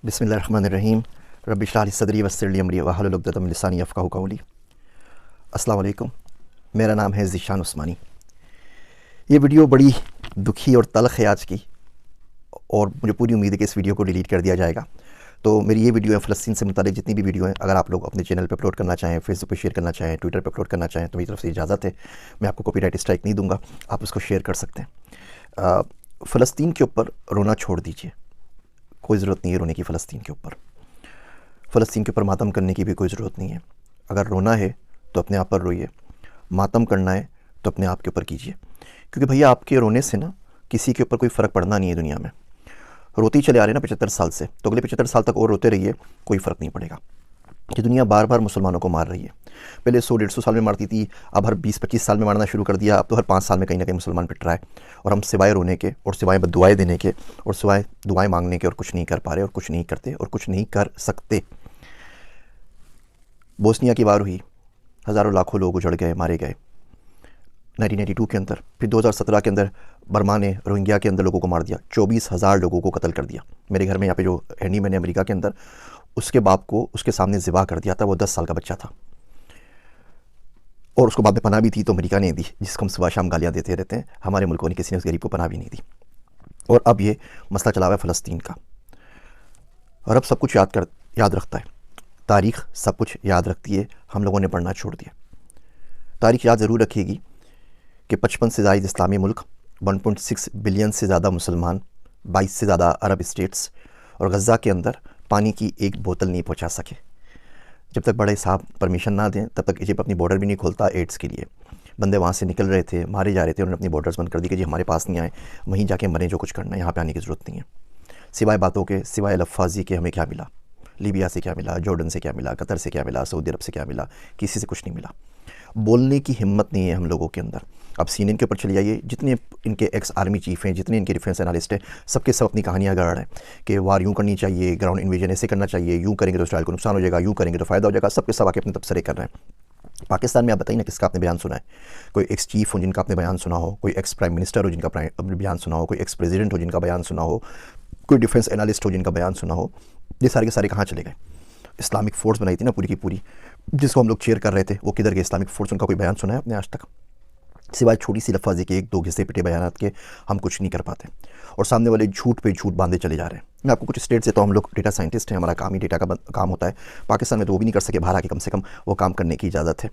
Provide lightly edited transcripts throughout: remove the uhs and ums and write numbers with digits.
बिस्मिल्लाहिर्रहमानिर्रहीम। रब्बि इश्रह ली सदरी वयस्सिर ली अमरी वहलुल उक़दतम मिन लिसानी यफ़क़हू क़ौली। अस्सलाम वालेकुम, मेरा नाम है ज़ीशान उस्मानी। ये वीडियो बड़ी दुखी और तल्ख़ है आज की, और मुझे पूरी उम्मीद है कि इस वीडियो को डिलीट कर दिया जाएगा। तो मेरी ये वीडियो है फ़लस्तीन से मुताल्लिक़ जितनी भी वीडियो हैं, अगर आप लोग अपने चैनल पर अपलोड करना चाहें, फेसबुक पे शेयर करना चाहें, ट्विटर पे अपलोड करना चाहें, तो मेरी तरफ से इजाज़त है। मैं आपको कॉपीराइट स्ट्राइक नहीं दूँगा, आप उसको शेयर कर सकते हैं। फ़लस्तीन के ऊपर रोना छोड़ दीजिए, कोई ज़रूरत नहीं है रोने की। फ़लस्तीन के ऊपर मातम करने की भी कोई ज़रूरत नहीं है। अगर रोना है तो अपने आप पर रोइए, मातम करना है तो अपने आप के ऊपर कीजिए, क्योंकि भैया आपके रोने से ना किसी के ऊपर कोई फ़र्क पड़ना नहीं है दुनिया में। रोते ही चले आ रहे हैं ना 75 साल से, तो अगले 75 साल तक और रोते रहिए, कोई फ़र्क नहीं पड़ेगा। ये दुनिया बार बार मुसलमानों को मार रही है। पहले 100-150 साल में मारती थी, अब हर 20-25 साल में मारना शुरू कर दिया। अब तो हर 5 साल में कहीं ना कहीं मुसलमान पिट रहा है, और हम सिवाय रोने के और सिवाय बद्दुआएं देने के और सिवाय दुआएं मांगने के और कुछ नहीं कर पा रहे, और कुछ नहीं करते और कुछ नहीं कर सकते। बोस्निया की वार हुई, हज़ारों लाखों लोग उजड़ गए, मारे गए 1992 के अंदर। फिर 2017 के अंदर बर्मा ने रोहिंग्या के अंदर लोगों को मार दिया, 24,000 लोगों को कत्ल कर दिया। मेरे घर में यहाँ पे जो हैंडी मैन है अमेरिका के अंदर, उसके बाप को उसके सामने ज़िबा कर दिया था। वो 10 साल का बच्चा था, और उसको बाद में पनाह भी थी तो अमेरिका ने दी, जिसको हम सुबह शाम गालियाँ देते रहते हैं। हमारे मुल्कों ने किसी ने उस गरीब को पनाह भी नहीं दी। और अब ये मसला चला हुआ है फ़लस्तीन का। और अब सब कुछ याद रखता है, तारीख़ सब कुछ याद रखती है। हम लोगों ने पढ़ना छोड़ दिया। तारीख़ याद ज़रूर रखेगी कि 55 से ज़ायद इस्लामी मुल्क, 1.6 बिलियन से ज़्यादा मुसलमान, 22 से ज़्यादा अरब स्टेट्स, और गज़ा के अंदर पानी की एक बोतल नहीं पहुंचा सके। जब तक बड़े साहब परमिशन ना दें तब तक इजिप्ट अपनी बॉर्डर भी नहीं खोलता एड्स के लिए। बंदे वहाँ से निकल रहे थे, मारे जा रहे थे, उन्होंने अपनी बॉर्डर्स बंद कर दी कि जी हमारे पास नहीं आए, वहीं जाके मरें, जो कुछ करना है, यहाँ पे आने की ज़रूरत नहीं है। सिवाय बातों के, सिवाय लफ्फ़ाज़ी के हमें क्या मिला? लीबिया से क्या मिला? जॉर्डन से क्या मिला? कतर से क्या मिला? सऊदी अरब से क्या मिला? किसी से कुछ नहीं मिला। बोलने की हिम्मत नहीं है हम लोगों के अंदर। अब CNN के ऊपर चले जाइए, जितने इनके एक्स आर्मी चीफ़ हैं, जितने इनके डिफेंस एनालिस्ट हैं, सबके सब अपनी कहानियाँ गढ़ रहे हैं कि वार यूँ करनी चाहिए, ग्राउंड इन्वेजन ऐसे करना चाहिए, यूँ करेंगे तो इसराइल को नुकसान हो जाएगा, यूँ करेंगे तो फ़ायदा हो जाएगा। सबके सब आके अपने तबसरे कर रहे हैं। पाकिस्तान में आप बताइए ना किसका आपने बयान सुना है? कोई एक्स चीफ़ हो जिनका आपने बयान सुना हो, कोई एक्स प्राइम मिनिस्टर हो जिनका बयान सुना हो, कोई एक्स प्रेसिडेंट हो जिनका बयान सुना हो, कोई डिफेंस एनालिस्ट हो जिनका बयान सुना हो? ये सारे के सारे कहाँ चले गए? इस्लामिक फ़ोर्स बनाई थी ना पूरी की पूरी, जिसको हम लोग चेयर कर रहे थे, वो किधर गए? इस्लामिक फ़ोर्स, उनका कोई बयान सुना है आपने आज तक? सिवाय छोटी सी लफ्ज़ी के, 1-2 घिसे पिटे बयानात के, हम कुछ नहीं कर पाते। और सामने वाले झूठ पे झूठ बांधे चले जा रहे हैं। मैं आपको कुछ स्टेट से, तो हम लोग डेटा साइंटिस्ट हैं, हमारा काम ही डेटा का काम होता है। पाकिस्तान में तो वो भी नहीं कर सके, बाहर आके कम से कम वो काम करने की इजाज़त है।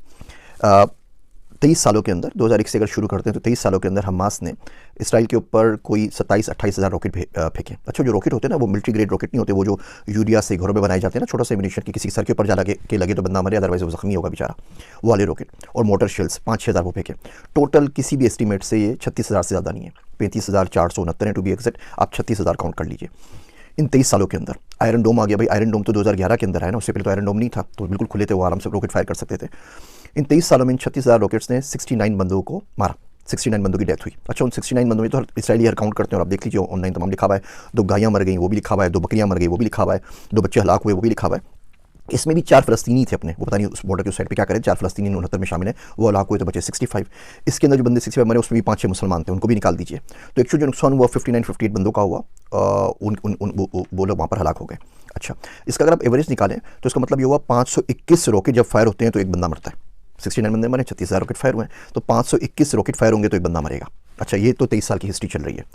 23 सालों के अंदर, 2001 से अगर शुरू करते हैं तो 23 सालों के अंदर हमास ने इसराइल के ऊपर कोई 27-28 हज़ार रॉकेट फेंके। अच्छा, जो रॉकेट होते हैं ना, वो मिलिट्री ग्रेड रॉकेट नहीं होते, वो जो यूरिया से घरों में बनाए जाते हैं ना, छोटा सा एम्यूनिशन की, किसी सर के ऊपर जा लगे तो बंदा मरे, अदरवाइज वो ज़ख्मी होगा बेचारा, वो वाले रॉकेट। और मोटर शेल्स 5-6 हज़ार वो फेंके। टोटल किसी भी एस्टीमेट से ये 36,000 से ज़्यादा नहीं है, 35,469 है टू बी एग्जैक्ट। आप 36,000 काउंट कर लीजिए इन 23 सालों के अंदर। आयरन डोम आ गया भाई, आयरन डोम तो 2011 के अंदर है ना, उससे पहले तो आयरन डोम नहीं था, तो बिल्कुल खुले थे, वो आराम से रॉकेट फायर कर सकते थे। इन 23 सालों में इन 36,000 रॉकेट्स ने 69 बंदों को मारा, 69 बंदों की डेथ हुई। अच्छा, उन 69 बंदों में तो इसराइली हर काउंट करते हैं, और आप देख लीजिए ऑनलाइन तमाम लिखा हुआ है। 2 गायें मर गई वो भी लिखा हुआ है, 2 बकरियां मर गई वो भी लिखा हुआ है, 2 बच्चे हलाक हुए वो भी लिखा हुआ है। इसमें भी 4 फ़लस्तीनी थे अपने, वो पता नहीं उस बॉर्डर के उस साइड पे क्या करें। 4 फ़लस्तीनी 69 में शामिल है, वो हलाक हुए तो बचे 65। इसके अंदर जो बंदे 65 मरे उसमें भी 5-6 मुसलमान थे, उनको भी निकाल दीजिए। तो एक्चुअली जो नुकसान हुआ 59-58 बंदों का हुआ, वो लोग वहाँ पर हलाक हो गए। अच्छा, इसका अगर आप एवरेज निकालें तो इसका मतलब ये हुआ 521 रॉकेट जब फायर होते हैं तो एक बंदा मरता है। 69 बंदे मरे, 36,000 रॉकेट फायर हुए हैं, तो 521 रॉकेट फायर होंगे तो एक बंदा मरेगा। अच्छा, ये तो 23 साल की हिस्ट्री चल रही है।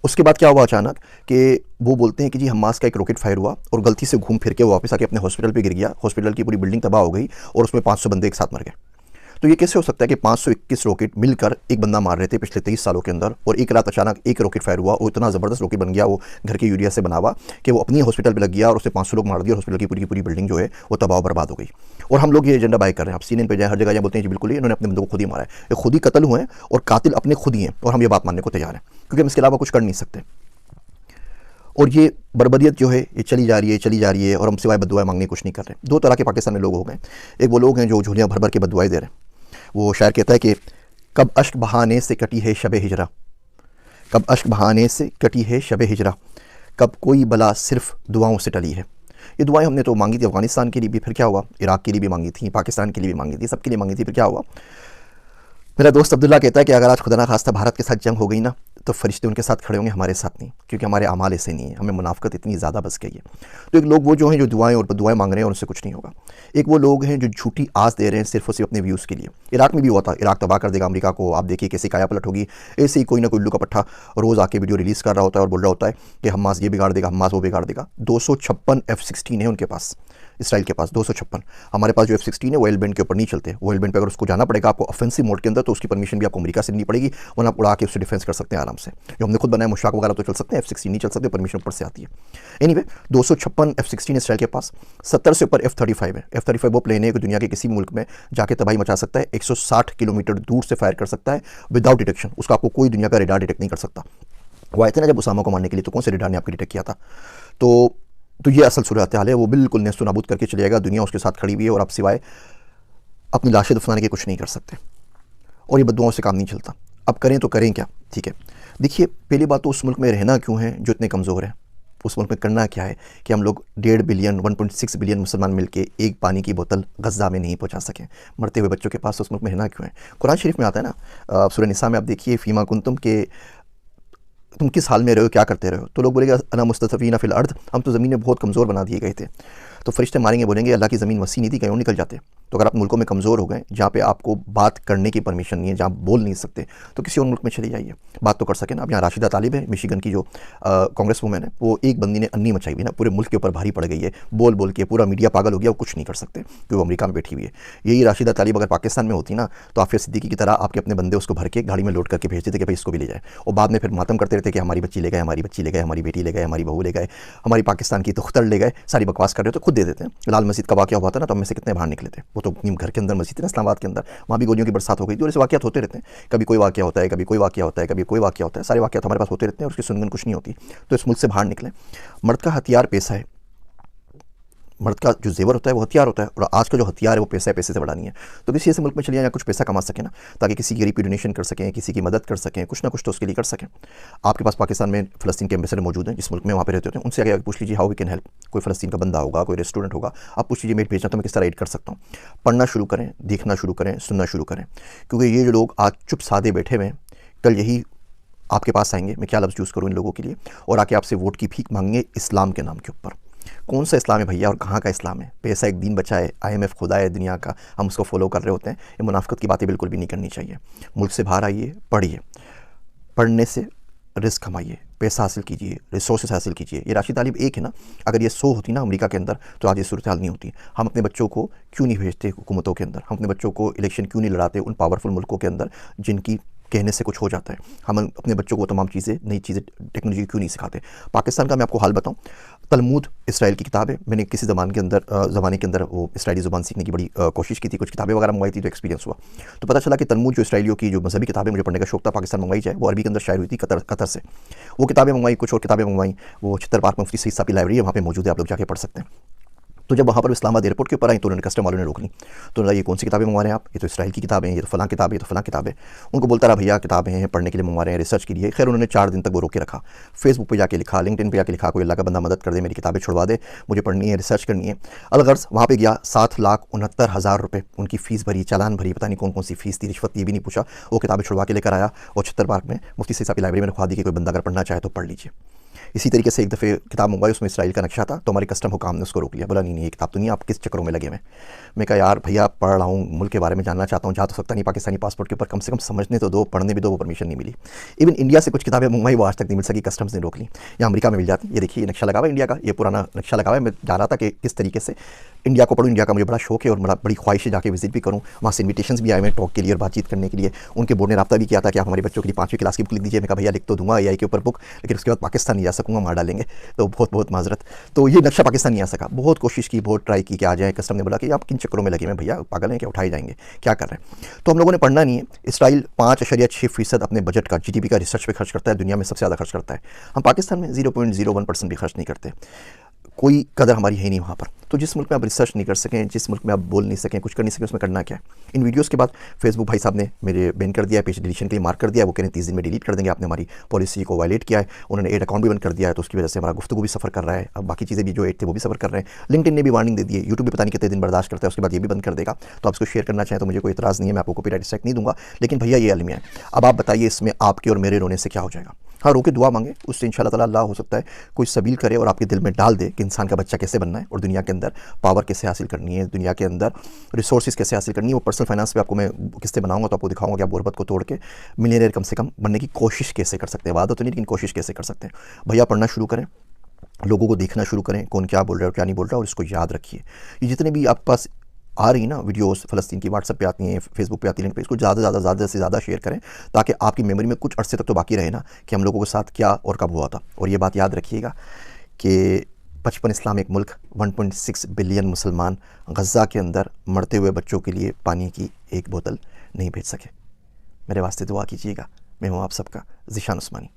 उसके बाद क्या हुआ अचानक कि वो बोलते हैं कि जी हमास का एक रॉकेट फायर हुआ और गलती से घूम फिर के वो वापस आके अपने हॉस्पिटल पे गिर गया, हॉस्पिटल की पूरी बिल्डिंग तबाह हो गई और उसमें 500 बंदे एक साथ मर गए। तो ये कैसे हो सकता है कि 521 रॉकेट मिलकर एक बंदा मार रहे थे पिछले 23 सालों के अंदर, और एक रात अचानक एक रॉकेट फायर हुआ और इतना ज़बरदस्त रॉकेट बन गया, वो घर के यूरिया से बना हुआ, कि वो अपनी हॉस्पिटल पे लग गया और उससे 500 लोग मार दिए और हॉस्पिटल की पूरी बिल्डिंग जो है वो तबाह बर्बाद हो गई। और हम लोग ये एजेंडा बाय कर रहे हैं। आप CNN पे जाए, हर जगह बोलते हैं जी बिल्कुल इन्होंने अपने बंदों को खुद ही मारा है, ये खुद ही कत्ल हुए हैं और कातिल अपने खुद ही हैं, और हम ये बात मानने को तैयार हैं, क्योंकि हम इसके अलावा कुछ कर नहीं सकते। और ये बर्बदियत जो है ये चली जा रही है, और हम सिवाय बद्दुआएं मांगने कुछ नहीं कर रहे। 2 तरह के पाकिस्तान में लोग हो गए। एक वो लोग हैं जो झोलियाँ भर भर के बद्दुआएं दे रहे हैं। वो शायर कहता है कि कब अश्क बहाने से कटी है शब हिजरा, कब अश्क बहाने से कटी है शब हिजरा, कब कोई बला सिर्फ दुआओं से टली है। ये दुआएं हमने तो मांगी थी अफ़गानिस्तान के लिए भी, फिर क्या हुआ, इराक़ के लिए भी मांगी थी, पाकिस्तान के लिए भी मांगी थी, सबके लिए मांगी थी, फिर क्या हुआ। मेरा दोस्त अब्दुल्ला कहता है कि अगर आज खुदा ना खास्ता भारत के साथ जंग हो गई ना, तो फरिश्ते उनके साथ खड़े होंगे, हमारे साथ नहीं, क्योंकि हमारे अमाल ऐसे नहीं है, हमें मुनाफ़िक़त इतनी ज़्यादा बस गई है। तो एक लोग वो जो हैं जो दुआएं मांग रहे हैं और उनसे कुछ नहीं होगा। एक वो लोग हैं जो झूठी आस दे रहे हैं सिर्फ और सिर्फ अपने व्यूज़ के लिए। इराक में भी हुआ था, इराक तबाह कर देगा अमेरिका को, आप देखिए कैसी काया पलट होगी। ऐसे ही कोई ना कोई उल्लू का पट्टा रोज़ आके वीडियो रिलीज़ कर रहा होता है और बोल रहा होता है कि हमास ये बिगाड़ देगा, हमास वो बिगाड़ देगा। 256 F-16 है उनके पास, इसराइल के पास 256। हमारे पास जो F-16 है वो एल बैंड के ऊपर नहीं चलते। वो एल बैंड पे अगर उसको जाना पड़ेगा आपको ऑफेंसिव मोड के अंदर, तो उसकी परमिशन भी आपको अमेरिका से लेनी पड़ेगी, वरना आप उड़ा के उससे डिफेंस कर सकते हैं आराम से। जो हमने खुद बनाया मुशाक वगैरह तो चल सकते हैं, F-16 नहीं चल सकते, परमिशन ऊपर से आती है। एनीवे 256 F-16 इसराइल के पास, 70 से ऊपर F-35 है। F-35 वो प्लेन है कि दुनिया के किसी भी मुल्क में जाके तबाही मचा सकता है, 160 किलोमीटर दूर से फायर कर सकता है विदाउट डिटेक्शन। उसका आपको कोई दुनिया का रेडार डिटेक्ट नहीं कर सकता। वो आए थे ना जब उसामा को मारने के लिए, तो कौन से रेडार ने आपको डिटेक्ट किया था? तो ये असल सूरत हाल है। वो बिल्कुल नेस्तो नाबूद करके चले जाएगा, दुनिया उसके साथ खड़ी हुई है और आप सिवाय अपनी लाशें दफनाने के कुछ नहीं कर सकते। और ये बद्दुआओं से काम नहीं चलता। अब करें तो करें क्या? ठीक है, देखिए पहली बात तो उस मुल्क में रहना क्यों है जो इतने कमज़ोर है? उस मुल्क में करना क्या है कि हम लोग 1.5 बिलियन 1.6 बिलियन मुसलमान मिलके एक पानी की बोतल गज़ा में नहीं पहुंचा सकें? मरते हुए बच्चों के पास उस मुल्क में रहना क्यों है? कुरान शरीफ में आता है ना, सूरह निसा में आप देखिए, फ़ीमा कुंतुम के तुम किस हाल में रहे हो, क्या करते रहे हो? तो लोग बोलेंगे अना मुस्तफ़ीना फिल अर्द, हम तो ज़मीन में बहुत कमज़ोर बना दिए गए थे। तो फरिश्ते मारेंगे, बोलेंगे अल्लाह की ज़मीन वसी नहीं थी, कहीं निकल जाते। तो अगर आप मुल्कों में कमज़ोर हो गए जहाँ पे आपको बात करने की परमिशन नहीं है, जहाँ बोल नहीं सकते, तो किसी और मुल्क में चले जाइए, बात तो कर सकें ना। अब यहाँ राशिदा तालिब है, मिशिगन की जो कांग्रेस वूमेन है, वो एक बंदी ने अन्नी मचाई हुई ना, पूरे मुल्क के ऊपर भारी पड़ गई है, बोल बोल के पूरा मीडिया पागल हो गया, वो कुछ नहीं कर सकते क्योंकि वो अमेरिका में बैठी हुई है। यही राशिदा तालिब अगर पाकिस्तान में होती ना, तो आफिया सिद्दीकी की तरह आपके अपने बंदे उसको भर के गाड़ी में लोड करके भेजते थे कि भाई इसको भी ले जाए, और बाद में फिर मातम करते रहते कि हमारी बच्ची ले गए, हमारी बच्ची ले गए, हमारी बेटी ले गए, हमारी बहू ले गए, हमारी पाकिस्तान की तुख्तर ले गए, सारी बकवास कर रहे हो। तो खुद दे देते हैं। लाल मस्जिद का वाक़या हुआ था ना, तो हम में से कितने बाहर निकले थे? वो तो अपनी घर के अंदर मस्जिद है ना, इस्लामाबाद के अंदर, वहाँ भी गोलियों की बरसात हो गई थी। और ऐसे वाक़यात होते रहते हैं, कभी कोई वाक़या होता है, कभी कोई वाक़या होता है, कभी कोई वाक़या होता है, सारे वाक़यात हमारे पास होते रहते हैं और उसकी सुनगन कुछ नहीं होती। तो इस मुल्क से बाहर निकले। मर्द का हथियार पैसा है, मर्द का जो जेवर होता है वो हथियार होता है, और आज का जो हथियार है वो पैसा है, पैसे से बड़ा नहीं है। तो किसी ऐसे मुल्क में चलिए या कुछ पैसा कमा सकें ना, ताकि किसी गरीब की डोनेशन कर सकें, किसी की मदद कर सकें, कुछ ना कुछ तो उसके लिए कर सकें। आपके पास पाकिस्तान में फ़लस्तीन के एम्बेसडर मौजूद हैं, जिस मुल्क में वहाँ पे रहते होते हैं, उनसे आगे पूछ लीजिए हाउ वी कैन हेल्प। कोई फ़लस्तीन का बंदा होगा, कोई रेस्टोरेंट होगा, आप पूछ लीजिए मेट भेजना तो मैं किस तरह एड कर सकता हूँ। पढ़ना शुरू करें, देखना शुरू करें, सुनना शुरू करें, क्योंकि ये जो लोग आज चुप सादे बैठे हुए हैं, कल यही आपके पास आएंगे, मैं क्या लफ्ज़ यूज़ करूँ इन लोगों के लिए, और आके आपसे वोट की भीख मांगेंगे इस्लाम के नाम के ऊपर। कौन सा इस्लाम है भैया और कहाँ का इस्लाम है? पैसा एक दीन बचा है, IMF खुदा है दुनिया का, हम उसको फॉलो कर रहे होते हैं। ये मुनाफ़िक़त की बातें बिल्कुल भी नहीं करनी चाहिए। मुल्क से बाहर आइए, पढ़िए, पढ़ने से रिस्क कमाइए, पैसा हासिल कीजिए, रिसोर्सेज हासिल कीजिए। ये राशिद तालिब एक है ना, अगर ये 100 होती ना अमेरिका के अंदर, तो आज ये सूरत हाल नहीं होती। हम अपने बच्चों को क्यों नहीं भेजते हुकूमतों के अंदर? हम अपने बच्चों को इलेक्शन क्यों नहीं लड़ाते उन पावरफुल मुल्कों के अंदर जिनकी कहने से कुछ हो जाता है? हम अपने बच्चों को तमाम चीज़ें, नई चीज़ें, टेक्नोलॉजी क्यों नहीं सिखाते? पाकिस्तान का मैं आपको हाल बताऊं, तलमूद इसराइल की किताब है। मैंने किसी ज़माने के अंदर वो इसराइली ज़ुबान सीखने की बड़ी कोशिश की थी, कुछ किताबें वगैरह मंगवाई थी, तो एक्सपीरियंस हुआ। तो पता चला कि तलमूद जो इसराइलियों की जो मजहबी किताबें मुझे पढ़ने का शौक था, पाकिस्तान मंगवाई जाए, वो अरबी के अंदर शायर हुई थी कतर से। वो किताबें मंगवाई, कुछ और किताबें मंगवाई, वो चित्तर पार्क में मुफ्ती सईद साहब की लाइब्रेरी है, वहाँ पे मौजूद है, आप लोग जाके पढ़ सकते हैं। तो जब वहाँ पर इस्लामाबाद एयरपोर्ट के ऊपर आई तो उन्होंने कस्टम वालों ने रोक ली। तो उन्होंने ये कौन सी किताबें मंगवा रहे हैं आप? ये तो इसराइल की किताबें हैं, ये तो फलां किताब है, ये तो फलां किताब है। उनको बोलता रहा भैया किताबें हैं, पढ़ने के लिए मंगवा रहे हैं, रिसर्च के लिए। खैर उन्होंने 4 दिन तक वो रोक के रखा। फेसबुक पे जाके लिखा, लिंक्डइन पे जाके लिखा, कोई अल्लाह का बंदा मदद कर दे, मेरी किताबें छुड़वा दे, मुझे पढ़नी है, रिसर्च करनी है। अलगर्ज वहाँ पे गया, 7,69,000 रुपये उनकी फ़ीस भरी, चालान भरी, पता नहीं कौन कौन सी फ़ीस थी, रिश्वत ये भी नहीं पूछा। वो किताबें छुड़वा के लेकर आया और चित्तर पार्क में मुफ्ती सईद साहब की लाइब्रेरी में रखवा दी कि कोई बंदा अगर पढ़ना चाहे तो पढ़ लीजिए। इसी तरीके से एक दफ़े किताब मंगवाई, उसमें इसराइल का नक्शा था, तो हमारे कस्टम हुकाम ने उसको रोक लिया। बोला नहीं ये किताब तो नहीं, आप किस चक्करों में लगे हुए? मैं कहा यार भैया पढ़ रहा हूँ, मुल्क के बारे में जानना चाहता हूँ, जा तो सकता नहीं पाकिस्तानी पासपोर्ट के ऊपर, कम से कम समझने तो दो, पढ़ने भी दो, वो परमिशन नहीं मिली। इवन इंडिया से कुछ किताबें मंगवाई, वो आज तक नहीं मिल सकी, कस्टम्स ने रोक ली। या अमेरिका में मिल जाती। ये देखिए ये नक्शा लगा हुआ है इंडिया का, ये पुराना नक्शा लगा हुआ है। मैं जा रहा था कि किस तरीके से इंडिया को पढ़ूँ, इंडिया का मुझे बड़ा शौक है और बड़ी ख्वाहिश है जाके विजिट भी करूँ। वहाँ से इन्विटेशंस भी आए हुए टॉक के लिए और बातचीत करने के लिए। उनके बोर्ड ने रब्ता भी किया था कि आप हमारे बच्चों के लिए 5वीं क्लास की बुक लिख दीजिए। मैं कहा भैया लिख तो दूँगा AI के ऊपर बुक, लेकिन उसके बाद पाकिस्तान नहीं जा सकूँगा, मार डालेंगे, तो बहुत बहुत माजरत। तो ये नक्शा पाकिस्तान नहीं आ सका, बहुत कोशिश की, बहुत ट्राई की कि आ जाए। कस्टम ने बोला कि आप किन चक्करों में लगे हैं भैया, पागल हैं क्या, उठाए जाएंगे, क्या कर रहे हैं? तो हम लोगों ने पढ़ना नहीं है। इसराइल 5.6% अपने बजट का, GDP का रिसर्च पे खर्च करता है, दुनिया में सबसे ज़्यादा खर्च करता है। हम पाकिस्तान में 0.01% भी खर्च नहीं करते। कोई कदर हमारी है नहीं वहाँ पर। तो जिस मुल्क में आप रिसर्च नहीं कर सकें, जिस मुल्क में आप बोल नहीं सकें, कुछ कर नहीं सकें, उसमें करना क्या है? इन वीडियोस के बाद फेसबुक भाई साहब ने मेरे बैन कर दिया है, पेज डिलीशन के लिए मार्क कर दिया है। वो कह रहे हैं 30 दिन में डिलीट कर देंगे, आपने हमारी पॉलिसी को वायलेट किया है। उन्होंने एड अकाउंट भी बंद कर दिया है, तो उसकी वजह से हमारा गुफ्तगू भी सफ़र कर रहा है। अब बाकी चीज़ें भी जो एड थे वो भी सफ़र कर रहे हैं। लिंक्डइन ने भी वार्निंग दे दी है, यूट्यूब भी पता नहीं कितने दिन बर्दाश्त करता है, उसके बाद ये भी बंद कर देगा। तो आप इसको शेयर करना चाहें तो मुझे कोई इतराज़ नहीं है, मैं आपको कॉपीराइट स्ट्राइक नहीं दूंगा। लेकिन भैया ये अलमिया है। अब आप बताइए इसमें आपके और मेरे रोने से क्या हो जाएगा? हाँ, रो के दुआ मांगे, उससे इंशाल्लाह ताला अल्लाह हो सकता है कोई सबील करे और आपके दिल में डाल दे कि इंसान का बच्चा कैसे बनना है और दुनिया के अंदर पावर कैसे हासिल करनी है, दुनिया के अंदर रिसोर्सेज कैसे हासिल करनी है। वो पर्सनल फाइनेंस पे आपको मैं किस्से बनाऊंगा तो आपको दिखाऊंगा कि आप गुर्बत को तोड़ के मिलियनेयर कम से कम बनने की कोशिश कैसे कर सकते हैं। वादा तो नहीं, लेकिन कोशिश कैसे कर सकते हैं। भैया पढ़ना शुरू करें, लोगों को देखना शुरू करें कौन क्या बोल रहा है और क्या नहीं बोल रहा, और इसको याद रखिए। ये जितने भी आपके पास आ रही ना वीडियोस फ़लस्तीन की, व्हाट्सएप पे आती हैं, फेसबुक पे आती हैं, पे इसको ज़्यादा से ज़्यादा शेयर करें ताकि आपकी मेमोरी में कुछ अरसे तक तो बाकी रहे ना कि हम लोगों के साथ क्या और कब हुआ था। और ये बात याद रखिएगा कि 55 इस्लामिक मुल्क, 1.6 बिलियन मुसलमान गज़ा के अंदर मरते हुए बच्चों के लिए पानी की एक बोतल नहीं भेज सके। मेरे वास्ते दुआ कीजिएगा। मैं हूँ आप सबका ज़ीशान उस्मानी।